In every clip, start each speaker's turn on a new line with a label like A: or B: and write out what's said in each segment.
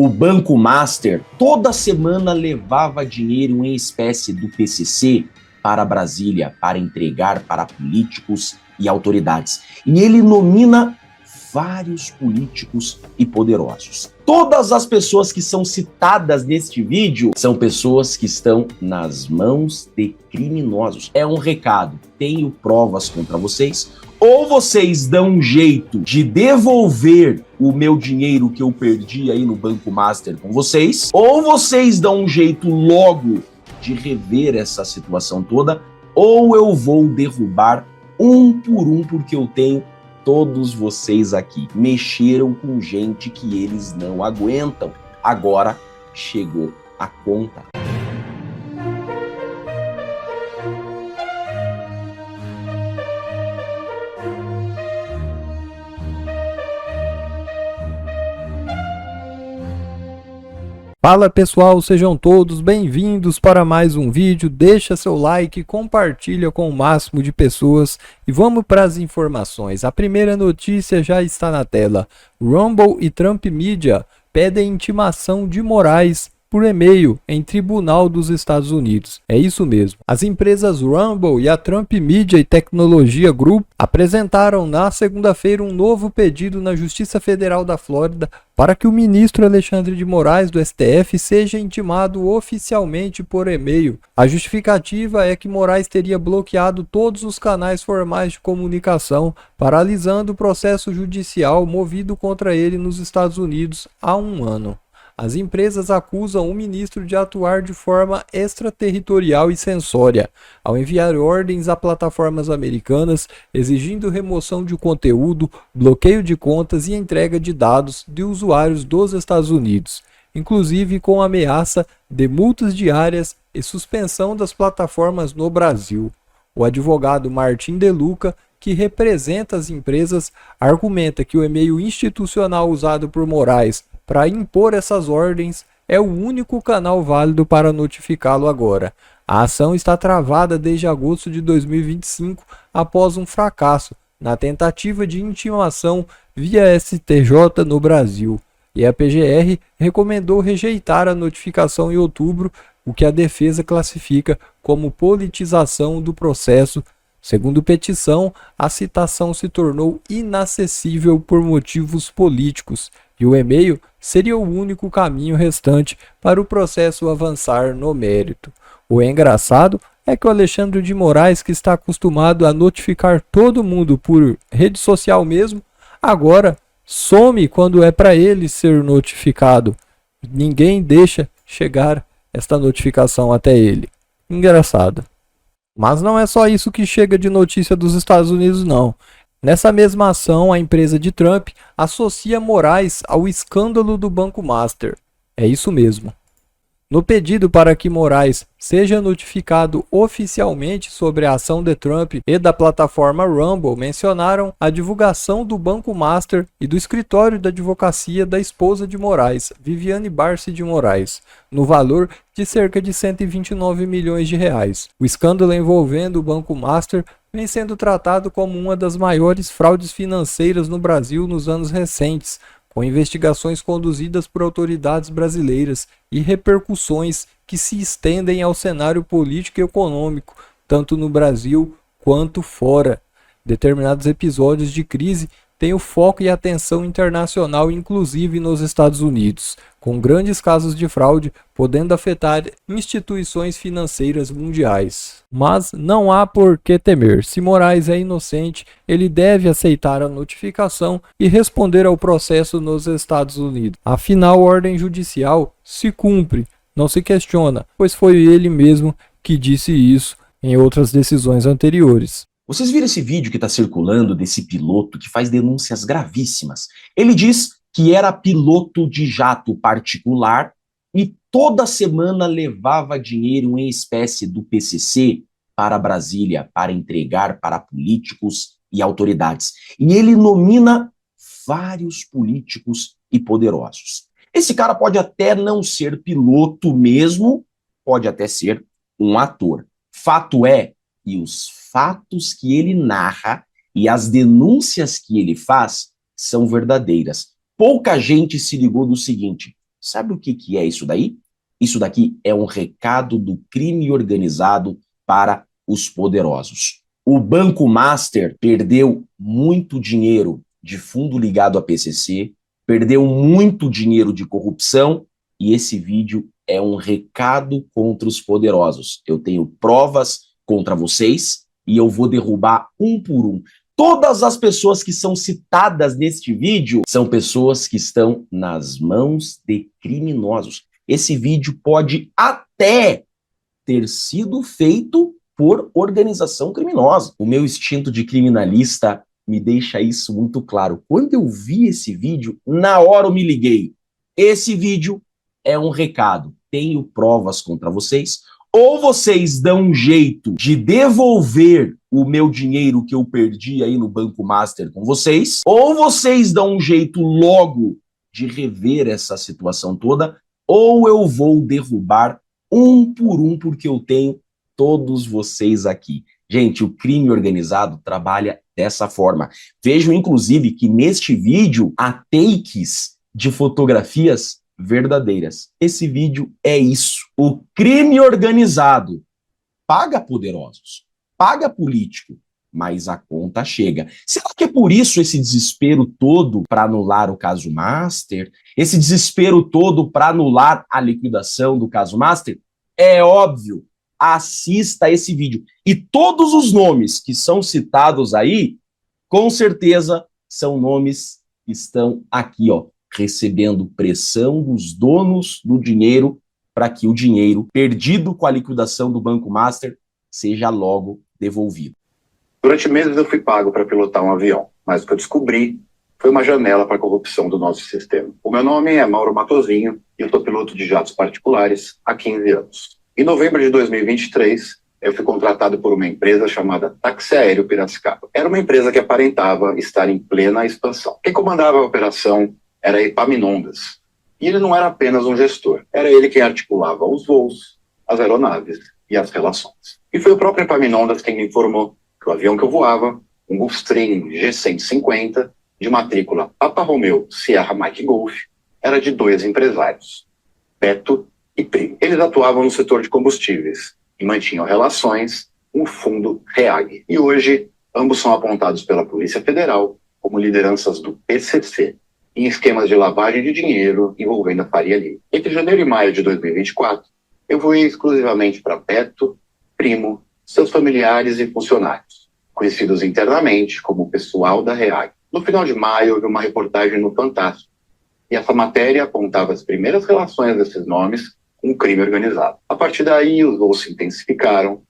A: O Banco Master toda semana levava dinheiro em espécie do PCC para Brasília para entregar para políticos e autoridades. E ele nomina vários políticos e poderosos. Todas as pessoas que são citadas neste vídeo são pessoas que estão nas mãos de criminosos. É um recado, tenho provas contra vocês. Ou vocês dão um jeito de devolver o meu dinheiro que eu perdi aí no Banco Master com vocês, ou vocês dão um jeito logo de rever essa situação toda, ou eu vou derrubar um por um, porque eu tenho todos vocês aqui. Mexeram com gente que eles não aguentam. Agora chegou a conta.
B: Fala pessoal, sejam todos bem-vindos para mais um vídeo. Deixa seu like, compartilha com o máximo de pessoas e vamos para as informações. A primeira notícia já está na tela. Rumble e Trump Media pedem intimação de Moraes por e-mail em tribunal dos Estados Unidos. É isso mesmo. As empresas Rumble e a Trump Media e Tecnologia Group apresentaram na segunda-feira um novo pedido na Justiça Federal da Flórida para que o ministro Alexandre de Moraes do STF seja intimado oficialmente por e-mail. A justificativa é que Moraes teria bloqueado todos os canais formais de comunicação, paralisando o processo judicial movido contra ele nos Estados Unidos há um ano. As empresas acusam o ministro de atuar de forma extraterritorial e censória, ao enviar ordens a plataformas americanas exigindo remoção de conteúdo, bloqueio de contas e entrega de dados de usuários dos Estados Unidos, inclusive com ameaça de multas diárias e suspensão das plataformas no Brasil. O advogado Martin De Luca, que representa as empresas, argumenta que o e-mail institucional usado por Moraes para impor essas ordens é o único canal válido para notificá-lo agora. A ação está travada desde agosto de 2025, após um fracasso na tentativa de intimação via STJ no Brasil. E a PGR recomendou rejeitar a notificação em outubro, o que a defesa classifica como politização do processo. Segundo petição, a citação se tornou inacessível por motivos políticos e o e-mail seria o único caminho restante para o processo avançar no mérito. O engraçado é que o Alexandre de Moraes, que está acostumado a notificar todo mundo por rede social mesmo, agora some quando é para ele ser notificado. Ninguém deixa chegar esta notificação até ele. Engraçado. Mas não é só isso que chega de notícia dos Estados Unidos, não. Nessa mesma ação, a empresa de Trump associa Moraes ao escândalo do Banco Master. É isso mesmo. No pedido para que Moraes seja notificado oficialmente sobre a ação de Trump e da plataforma Rumble, mencionaram a divulgação do Banco Master e do escritório da advocacia da esposa de Moraes, Viviane Barsi de Moraes, no valor de cerca de 129 milhões de reais. O escândalo envolvendo o Banco Master vem sendo tratado como uma das maiores fraudes financeiras no Brasil nos anos recentes, com investigações conduzidas por autoridades brasileiras e repercussões que se estendem ao cenário político e econômico, tanto no Brasil quanto fora. Determinados episódios de crise têm o foco e atenção internacional, inclusive nos Estados Unidos, com grandes casos de fraude podendo afetar instituições financeiras mundiais. Mas não há por que temer. Se Moraes é inocente, ele deve aceitar a notificação e responder ao processo nos Estados Unidos. Afinal, a ordem judicial se cumpre, não se questiona, pois foi ele mesmo que disse isso em outras decisões anteriores.
A: Vocês viram esse vídeo que está circulando desse piloto que faz denúncias gravíssimas? Ele diz que era piloto de jato particular e toda semana levava dinheiro em espécie do PCC para Brasília para entregar para políticos e autoridades. E ele nomina vários políticos e poderosos. Esse cara pode até não ser piloto mesmo, pode até ser um ator. Fato é que os fatos que ele narra e as denúncias que ele faz são verdadeiras. Pouca gente se ligou do seguinte: Sabe o que é isso daí? Isso daqui é um recado do crime organizado para os poderosos. O Banco Master perdeu muito dinheiro de fundo ligado à PCC, perdeu muito dinheiro de corrupção, e esse vídeo é um recado contra os poderosos. Eu tenho provas contra vocês e eu vou derrubar um por um. Todas as pessoas que são citadas neste vídeo são pessoas que estão nas mãos de criminosos. Esse vídeo pode até ter sido feito por organização criminosa. O meu instinto de criminalista me deixa isso muito claro. Quando eu vi esse vídeo, na hora eu me liguei. Esse vídeo é um recado. Tenho provas contra vocês. Ou vocês dão um jeito de devolver o meu dinheiro que eu perdi aí no Banco Master com vocês, ou vocês dão um jeito logo de rever essa situação toda, ou eu vou derrubar um por um, porque eu tenho todos vocês aqui. Gente, o crime organizado trabalha dessa forma. Vejam, inclusive, que neste vídeo há takes de fotografias verdadeiras. Esse vídeo é isso. O crime organizado paga poderosos, paga político, mas a conta chega. Será que é por isso esse desespero todo para anular o caso Master? Esse desespero todo para anular a liquidação do caso Master? É óbvio. Assista esse vídeo. E todos os nomes que são citados aí, com certeza, são nomes que estão aqui, ó, recebendo pressão dos donos do dinheiro para que o dinheiro perdido com a liquidação do Banco Master seja logo devolvido.
C: Durante meses eu fui pago para pilotar um avião, mas o que eu descobri foi uma janela para a corrupção do nosso sistema. O meu nome é Mauro Matosinho e eu sou piloto de jatos particulares há 15 anos. Em novembro de 2023, eu fui contratado por uma empresa chamada Táxi Aéreo Piracicaba. Era uma empresa que aparentava estar em plena expansão. Quem comandava a operação era Epaminondas. E ele não era apenas um gestor, era ele quem articulava os voos, as aeronaves e as relações. E foi o próprio Epaminondas quem me informou que o avião que eu voava, um Gulfstream G150, de matrícula Papa Romeo Sierra Mike Golf, era de dois empresários, Beto e Primo. Eles atuavam no setor de combustíveis e mantinham relações com o fundo REAG. E hoje, ambos são apontados pela Polícia Federal como lideranças do PCC, em esquemas de lavagem de dinheiro envolvendo a Faria Lima. Entre janeiro e maio de 2024, eu voei exclusivamente para Beto, Primo, seus familiares e funcionários, conhecidos internamente como o pessoal da REAG. No final de maio, houve uma reportagem no Fantástico, e essa matéria apontava as primeiras relações desses nomes com o crime organizado. A partir daí, os voos se intensificaram,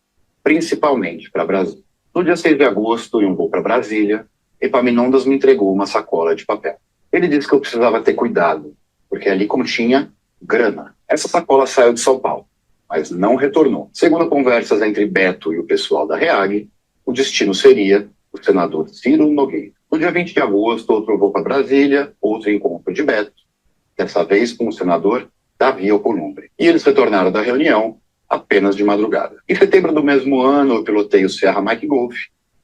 C: principalmente para Brasília. No dia 6 de agosto, em um voo para Brasília, Epaminondas me entregou uma sacola de papel. Ele disse que eu precisava ter cuidado, porque ali continha grana. Essa sacola saiu de São Paulo, mas não retornou. Segundo conversas entre Beto e o pessoal da REAG, o destino seria o senador Ciro Nogueira. No dia 20 de agosto, outro voo para Brasília, outro encontro de Beto, dessa vez com o senador Davi Alcolumbre. E eles retornaram da reunião apenas de madrugada. Em setembro do mesmo ano, eu pilotei o Sierra Mike Golf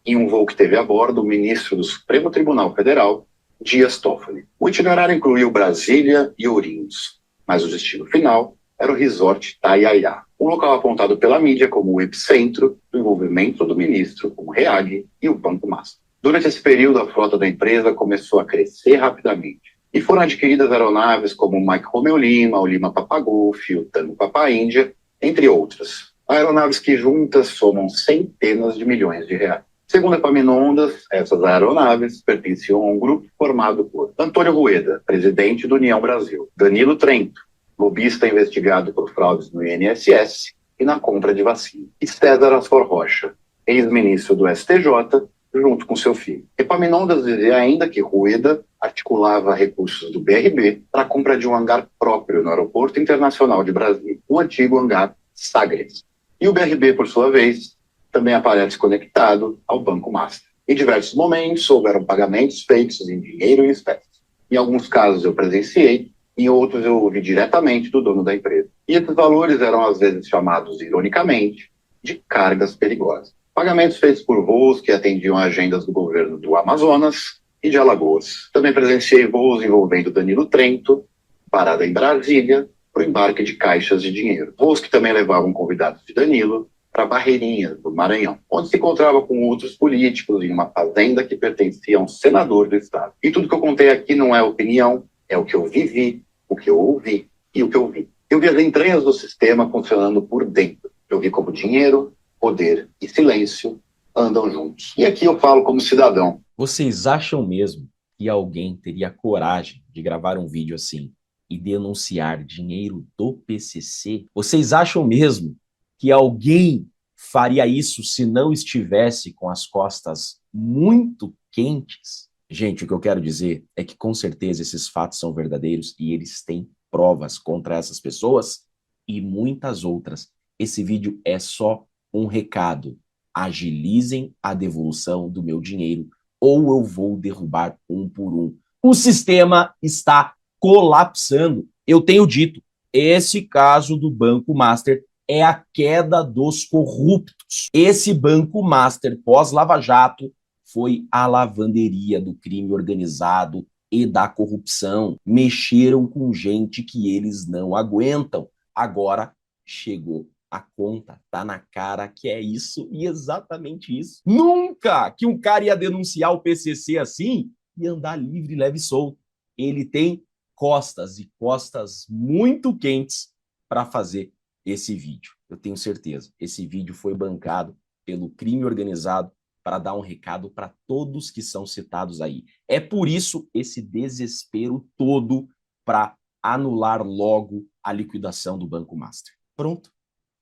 C: em um voo que teve a bordo o ministro do Supremo Tribunal Federal, Dias Toffoli. O itinerário incluiu Brasília e Ourinhos, mas o destino final era o Resort Taiaiá, um local apontado pela mídia como o epicentro do envolvimento do ministro com o REAG e o Banco Master. Durante esse período, a frota da empresa começou a crescer rapidamente e foram adquiridas aeronaves como o Mike Romeo Lima, o Lima Papa Golf, o Tango Papa Índia, entre outras. Aeronaves que juntas somam centenas de milhões de reais. Segundo Epaminondas, essas aeronaves pertenciam a um grupo formado por Antônio Rueda, presidente do União Brasil, Danilo Trento, lobista investigado por fraudes no INSS e na compra de vacina, e César Asfor Rocha, ex-ministro do STJ, junto com seu filho. Epaminondas dizia ainda que Rueda articulava recursos do BRB para a compra de um hangar próprio no Aeroporto Internacional de Brasília, o antigo hangar Sagres. E o BRB, por sua vez, também aparece conectado ao Banco Master. Em diversos momentos, houveram pagamentos feitos em dinheiro e espécie. Em alguns casos eu presenciei, em outros eu ouvi diretamente do dono da empresa. E esses valores eram às vezes chamados, ironicamente, de cargas perigosas. Pagamentos feitos por voos que atendiam agendas do governo do Amazonas e de Alagoas. Também presenciei voos envolvendo Danilo Trento parada em Brasília para o embarque de caixas de dinheiro. Voos que também levavam convidados de Danilo para Barreirinhas, do Maranhão, onde se encontrava com outros políticos em uma fazenda que pertencia a um senador do estado. E tudo que eu contei aqui não é opinião, é o que eu vivi, o que eu ouvi e o que eu vi. Eu vi as entranhas do sistema funcionando por dentro. Eu vi como dinheiro, poder e silêncio andam juntos. E aqui eu falo como cidadão.
A: Vocês acham mesmo que alguém teria coragem de gravar um vídeo assim e denunciar dinheiro do PCC? Vocês acham mesmo que alguém faria isso se não estivesse com as costas muito quentes? Gente, o que eu quero dizer é que com certeza esses fatos são verdadeiros e eles têm provas contra essas pessoas e muitas outras. Esse vídeo é só um recado. Agilizem a devolução do meu dinheiro ou eu vou derrubar um por um. O sistema está colapsando. Eu tenho dito, esse caso do Banco Master é a queda dos corruptos. Esse Banco Master pós-Lava Jato foi a lavanderia do crime organizado e da corrupção. Mexeram com gente que eles não aguentam. Agora chegou a conta, tá na cara que é isso e exatamente isso. Nunca que um cara ia denunciar o PCC assim e andar livre, leve e solto. Ele tem costas e costas muito quentes para fazer esse vídeo. Eu tenho certeza. Esse vídeo foi bancado pelo crime organizado para dar um recado para todos que são citados aí. É por isso esse desespero todo para anular logo a liquidação do Banco Master. Pronto.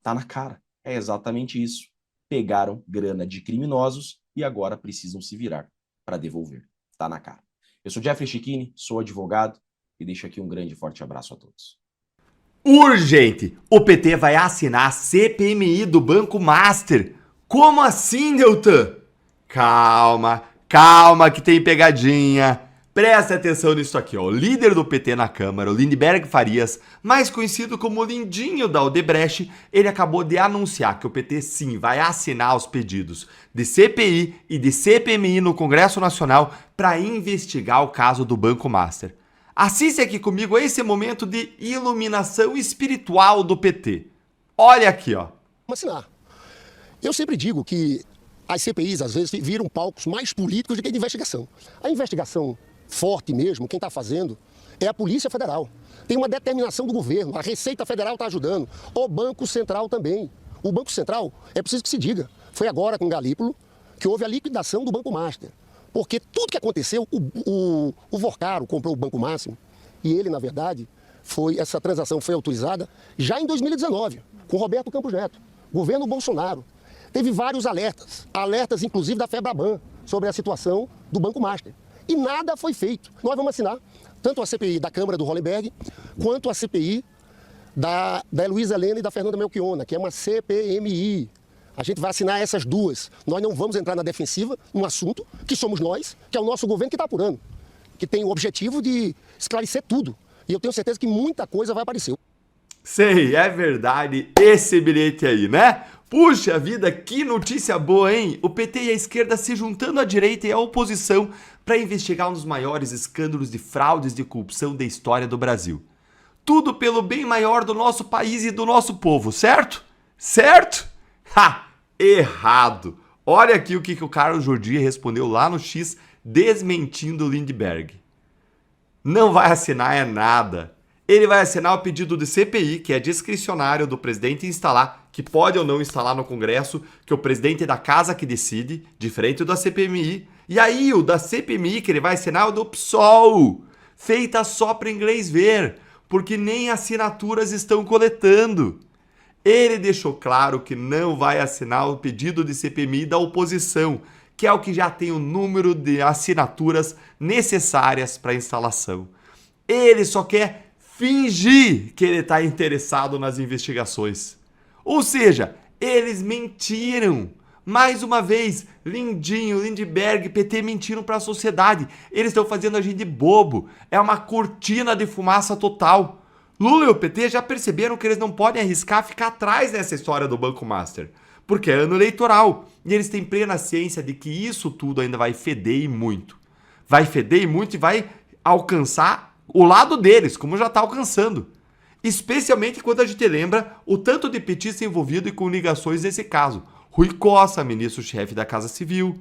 A: Tá na cara. É exatamente isso. Pegaram grana de criminosos e agora precisam se virar para devolver. Tá na cara. Eu sou Jeffrey Chiquini, sou advogado e deixo aqui um grande e forte abraço a todos.
D: Urgente! O PT vai assinar a CPMI do Banco Master. Como assim, Deltan? Calma que tem pegadinha. Presta atenção nisso aqui, ó. O líder do PT na Câmara, o Lindenberg Farias, mais conhecido como Lindinho da Odebrecht, ele acabou de anunciar que o PT sim vai assinar os pedidos de CPI e de CPMI no Congresso Nacional para investigar o caso do Banco Master. Assiste aqui comigo esse momento de iluminação espiritual do PT. Olha aqui, ó.
E: Assinar. Eu sempre digo que as CPIs, às vezes, viram palcos mais políticos do que de investigação. A investigação forte mesmo, quem está fazendo, é a Polícia Federal. Tem uma determinação do governo, a Receita Federal está ajudando, o Banco Central também. O Banco Central, é preciso que se diga, foi agora com Galípolo que houve a liquidação do Banco Master. Porque tudo que aconteceu, o Vorcaro comprou o Banco Máximo e ele, na verdade, essa transação foi autorizada já em 2019, com Roberto Campos Neto, governo Bolsonaro. Teve vários alertas inclusive da FEBRABAN, sobre a situação do Banco Master. E nada foi feito. Nós vamos assinar tanto a CPI da Câmara do Hollenberg, quanto a CPI da Heloísa Helena e da Fernanda Melchiona, que é uma CPMI. A gente vai assinar essas duas. Nós não vamos entrar na defensiva num assunto que somos nós, que é o nosso governo que está apurando, que tem o objetivo de esclarecer tudo. E eu tenho certeza que muita coisa vai aparecer.
D: Sei, é verdade esse bilhete aí, né? Puxa vida, que notícia boa, hein? O PT e a esquerda se juntando à direita e à oposição para investigar um dos maiores escândalos de fraudes de corrupção da história do Brasil. Tudo pelo bem maior do nosso país e do nosso povo, certo? Certo? Ha! Errado! Olha aqui o que o Carlos Jordi respondeu lá no X, desmentindo o Lindenberg. Não vai assinar é nada. Ele vai assinar o pedido de CPI, que é discricionário do presidente instalar, que pode ou não instalar no Congresso, que o presidente é da casa que decide, diferente da CPMI. E aí, o da CPMI que ele vai assinar é o do PSOL, feita só para inglês ver, porque nem assinaturas estão coletando. Ele deixou claro que não vai assinar o pedido de CPMI da oposição, que é o que já tem o número de assinaturas necessárias para a instalação. Ele só quer fingir que ele está interessado nas investigações. Ou seja, eles mentiram. Mais uma vez, Lindinho, Lindenberg, PT mentiram para a sociedade. Eles estão fazendo a gente de bobo. É uma cortina de fumaça total. Lula e o PT já perceberam que eles não podem arriscar ficar atrás nessa história do Banco Master, porque é ano eleitoral. E eles têm plena ciência de que isso tudo ainda vai feder e muito. Vai feder e muito e vai alcançar o lado deles, como já está alcançando. Especialmente quando a gente lembra o tanto de petista envolvido e com ligações nesse caso. Rui Costa, ministro-chefe da Casa Civil.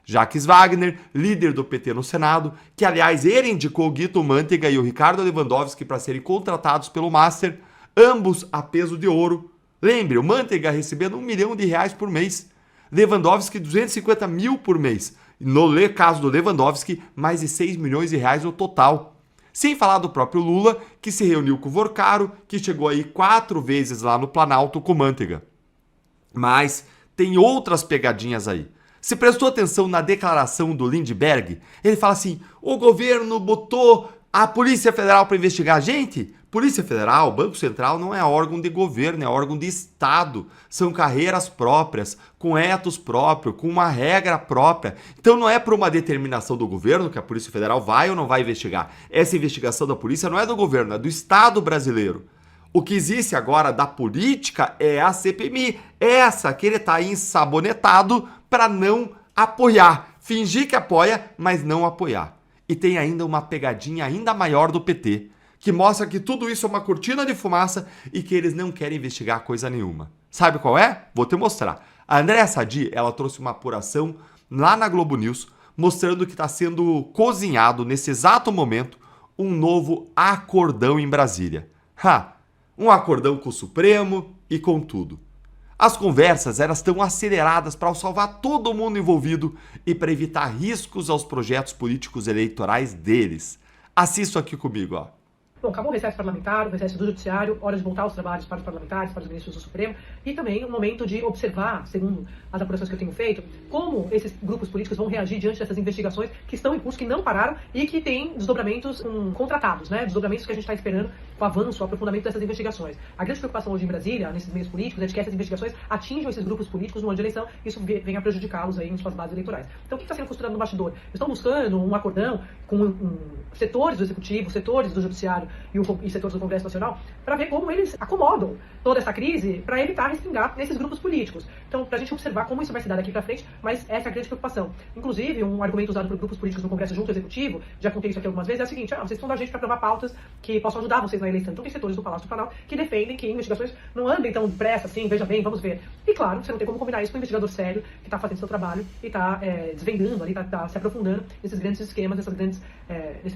D: Jacques Wagner, líder do PT no Senado, que aliás ele indicou o Guido Mantega e o Ricardo Lewandowski para serem contratados pelo Master, ambos a peso de ouro. Lembre, o Mantega recebendo R$1 milhão por mês, Lewandowski 250 mil por mês. No caso do Lewandowski, mais de R$6 milhões no total. Sem falar do próprio Lula, que se reuniu com o Vorcaro, que chegou aí 4 vezes lá no Planalto com o Mantega. Mas tem outras pegadinhas aí. Você prestou atenção na declaração do Lindbergh? Ele fala assim, o governo botou a Polícia Federal para investigar a gente? Polícia Federal, Banco Central não é órgão de governo, é órgão de Estado. São carreiras próprias, com etos próprio, com uma regra própria. Então não é por uma determinação do governo que a Polícia Federal vai ou não vai investigar. Essa investigação da polícia não é do governo, é do Estado brasileiro. O que existe agora da política é a CPMI, essa que ele está ensabonetado para não apoiar. Fingir que apoia, mas não apoiar. E tem ainda uma pegadinha ainda maior do PT, que mostra que tudo isso é uma cortina de fumaça e que eles não querem investigar coisa nenhuma. Sabe qual é? Vou te mostrar. A Andréa Sadi, ela trouxe uma apuração lá na Globo News, mostrando que está sendo cozinhado nesse exato momento um novo acordão em Brasília. Um acordão com o Supremo e com tudo. As conversas elas estão aceleradas para salvar todo mundo envolvido e para evitar riscos aos projetos políticos eleitorais deles. Assista aqui comigo, ó.
F: Bom, acabou o recesso parlamentar, o recesso do judiciário, hora de voltar aos trabalhos para os parlamentares, para os ministros do Supremo, e também um momento de observar, segundo as apurações que eu tenho feito, como esses grupos políticos vão reagir diante dessas investigações que estão em curso, que não pararam e que têm desdobramentos contratados, né? Desdobramentos que a gente está esperando com o avanço, o aprofundamento dessas investigações. A grande preocupação hoje em Brasília, nesses meios políticos, é de que essas investigações atinjam esses grupos políticos no ano de eleição e isso venha a prejudicá-los aí em suas bases eleitorais. Então, o que está sendo costurado no bastidor? Estão buscando um acordão com setores do Executivo, setores do Judiciário e setores do Congresso Nacional, para ver como eles acomodam toda essa crise para evitar respingar nesses grupos políticos. Então, para a gente observar como isso vai se dar daqui para frente, mas essa é a grande preocupação. Inclusive, um argumento usado por grupos políticos no Congresso junto ao Executivo, já contei isso aqui algumas vezes, é o seguinte, vocês estão da gente para aprovar pautas que possam ajudar vocês na eleição. Então, tem setores do Palácio do Planalto que defendem que investigações não andem tão depressa assim, veja bem, vamos ver. E claro, você não tem como combinar isso com um investigador sério que está fazendo seu trabalho e está desvendando ali, está se aprofundando nesses grandes esquemas, nesses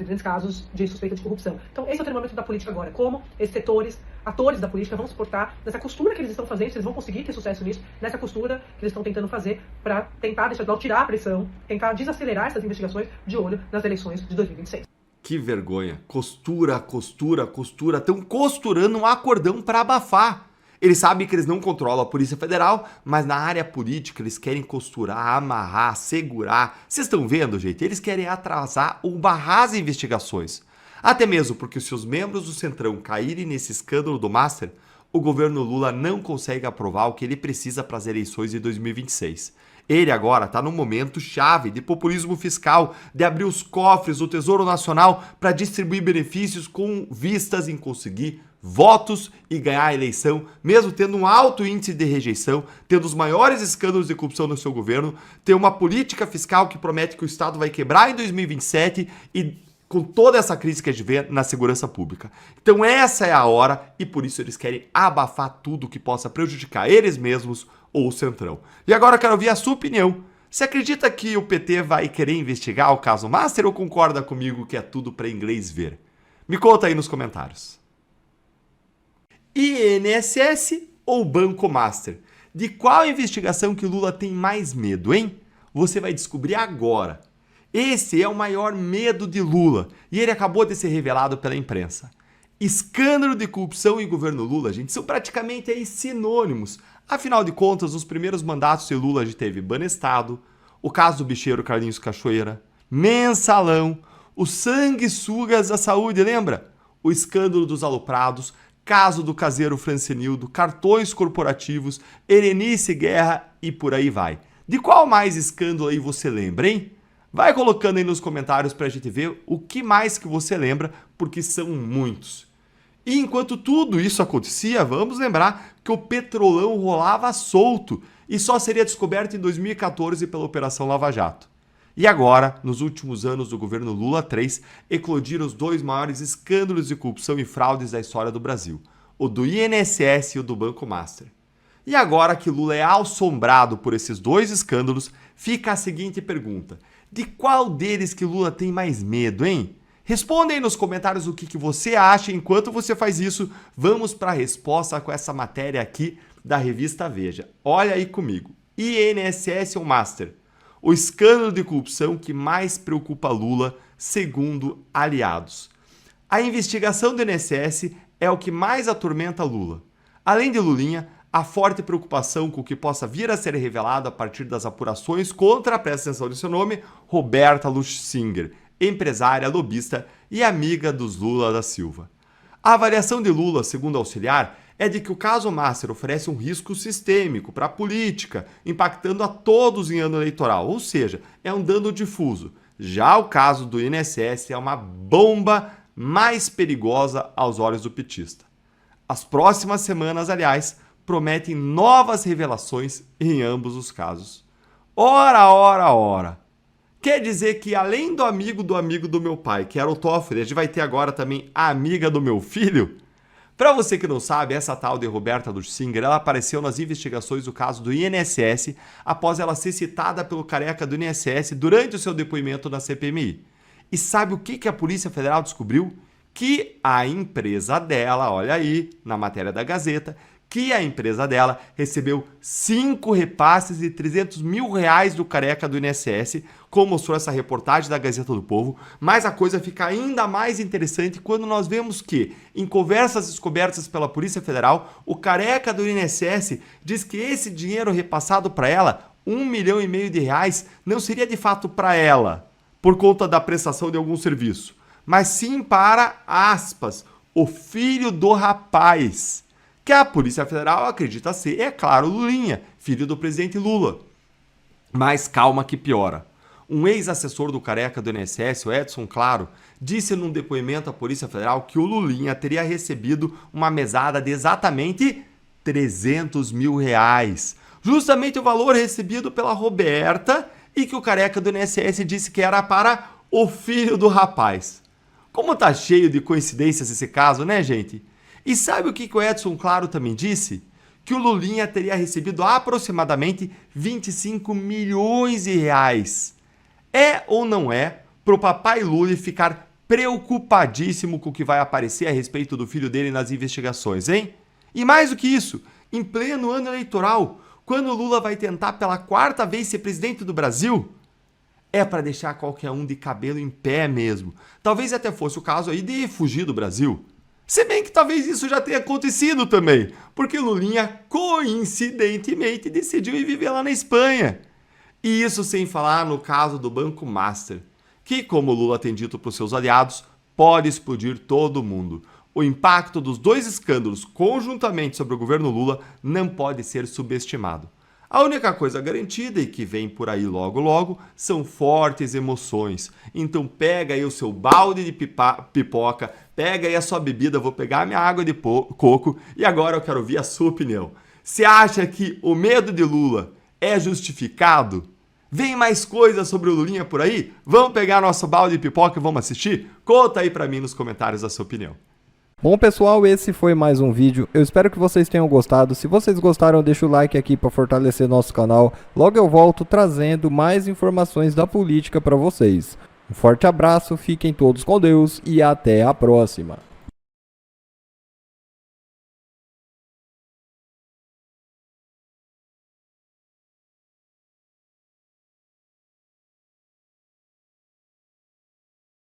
F: grandes casos de suspeita de corrupção. Então, esse é o termômetro da política agora. Como esses setores, atores da política vão se portar nessa costura que eles estão fazendo, se eles vão conseguir ter sucesso nisso, nessa costura que eles estão tentando fazer para tentar tirar a pressão, tentar desacelerar essas investigações de olho nas eleições de 2026.
D: Que vergonha. Costura, costura, costura. Estão costurando um acordão para abafar. Eles sabem que eles não controlam a Polícia Federal, mas na área política eles querem costurar, amarrar, segurar. Vocês estão vendo, gente? Eles querem atrasar ou barrar as investigações. Até mesmo porque se os membros do Centrão caírem nesse escândalo do Master, o governo Lula não consegue aprovar o que ele precisa para as eleições de 2026. Ele agora está num momento chave de populismo fiscal, de abrir os cofres do Tesouro Nacional para distribuir benefícios com vistas em conseguir votos e ganhar a eleição, mesmo tendo um alto índice de rejeição, tendo os maiores escândalos de corrupção no seu governo, ter uma política fiscal que promete que o Estado vai quebrar em 2027 e com toda essa crise que a gente vê na segurança pública. Então essa é a hora e por isso eles querem abafar tudo que possa prejudicar eles mesmos ou o Centrão. E agora eu quero ouvir a sua opinião. Você acredita que o PT vai querer investigar o caso Master ou concorda comigo que é tudo para inglês ver? Me conta aí nos comentários. INSS ou Banco Master? De qual investigação que Lula tem mais medo, hein? Você vai descobrir agora. Esse é o maior medo de Lula e ele acabou de ser revelado pela imprensa. Escândalo de corrupção e governo Lula, gente, são praticamente aí sinônimos. Afinal de contas, nos primeiros mandatos de Lula a gente teve Banestado, o caso do bicheiro Carlinhos Cachoeira, Mensalão, o sanguessugas da saúde, lembra? O escândalo dos aloprados, caso do caseiro Francenildo, cartões corporativos, Erenice Guerra e por aí vai. De qual mais escândalo aí você lembra, hein? Vai colocando aí nos comentários pra gente ver o que mais que você lembra, porque são muitos. E enquanto tudo isso acontecia, vamos lembrar que o petrolão rolava solto e só seria descoberto em 2014 pela Operação Lava Jato. E agora, nos últimos anos do governo Lula III, eclodiram os dois maiores escândalos de corrupção e fraudes da história do Brasil, o do INSS e o do Banco Master. E agora que Lula é assombrado por esses dois escândalos, fica a seguinte pergunta: de qual deles que Lula tem mais medo, hein? Responda aí nos comentários o que você acha. Enquanto você faz isso, vamos para a resposta com essa matéria aqui da revista Veja. Olha aí comigo. INSS ou Master? O escândalo de corrupção que mais preocupa Lula, segundo aliados. A investigação do INSS é o que mais atormenta Lula. Além de Lulinha, a forte preocupação com o que possa vir a ser revelado a partir das apurações contra, presta atenção nesse nome, Roberta Luxinger, empresária, lobista e amiga dos Lula da Silva. A avaliação de Lula, segundo auxiliar, é de que o caso Master oferece um risco sistêmico para a política, impactando a todos em ano eleitoral, ou seja, é um dano difuso. Já o caso do INSS é uma bomba mais perigosa aos olhos do petista. As próximas semanas, aliás, prometem novas revelações em ambos os casos. Ora! Quer dizer que além do amigo do meu pai, que era o Toffoli, a gente vai ter agora também a amiga do meu filho? Para você que não sabe, essa tal de Roberta Luxinger, ela apareceu nas investigações do caso do INSS após ela ser citada pelo careca do INSS durante o seu depoimento na CPMI. E sabe o que a Polícia Federal descobriu? Que a empresa dela, olha aí, na matéria da Gazeta, que a empresa dela recebeu 5 repasses de R$300 mil do careca do INSS, como mostrou essa reportagem da Gazeta do Povo, mas a coisa fica ainda mais interessante quando nós vemos que, em conversas descobertas pela Polícia Federal, o careca do INSS diz que esse dinheiro repassado para ela, R$1,5 milhão, não seria de fato para ela, por conta da prestação de algum serviço, mas sim para, aspas, o filho do rapaz, que a Polícia Federal acredita ser, é claro, Lulinha, filho do presidente Lula. Mas calma que piora. Um ex-assessor do careca do INSS, o Edson Claro, disse num depoimento à Polícia Federal que o Lulinha teria recebido uma mesada de exatamente R$300 mil. Justamente o valor recebido pela Roberta e que o careca do INSS disse que era para o filho do rapaz. Como tá cheio de coincidências esse caso, né, gente? E sabe o que o Edson Claro também disse? Que o Lulinha teria recebido aproximadamente R$25 milhões. É ou não é pro papai Lula ficar preocupadíssimo com o que vai aparecer a respeito do filho dele nas investigações, hein? E mais do que isso, em pleno ano eleitoral, quando o Lula vai tentar pela 4ª vez ser presidente do Brasil, é para deixar qualquer um de cabelo em pé mesmo. Talvez até fosse o caso aí de fugir do Brasil. Se bem que talvez isso já tenha acontecido também, porque Lulinha, coincidentemente, decidiu ir viver lá na Espanha. E isso sem falar no caso do Banco Master, que, como Lula tem dito para os seus aliados, pode explodir todo mundo. O impacto dos dois escândalos conjuntamente sobre o governo Lula não pode ser subestimado. A única coisa garantida e que vem por aí logo logo são fortes emoções. Então pega aí o seu balde de pipoca, pega aí a sua bebida, vou pegar a minha água de coco e agora eu quero ouvir a sua opinião. Você acha que o medo de Lula é justificado? Vem mais coisas sobre o Lulinha por aí? Vamos pegar nosso balde de pipoca e vamos assistir? Conta aí pra mim nos comentários a sua opinião.
B: Bom pessoal, esse foi mais um vídeo, eu espero que vocês tenham gostado. Se vocês gostaram, deixa o like aqui para fortalecer nosso canal. Logo eu volto trazendo mais informações da política para vocês. Um forte abraço, fiquem todos com Deus e até a próxima.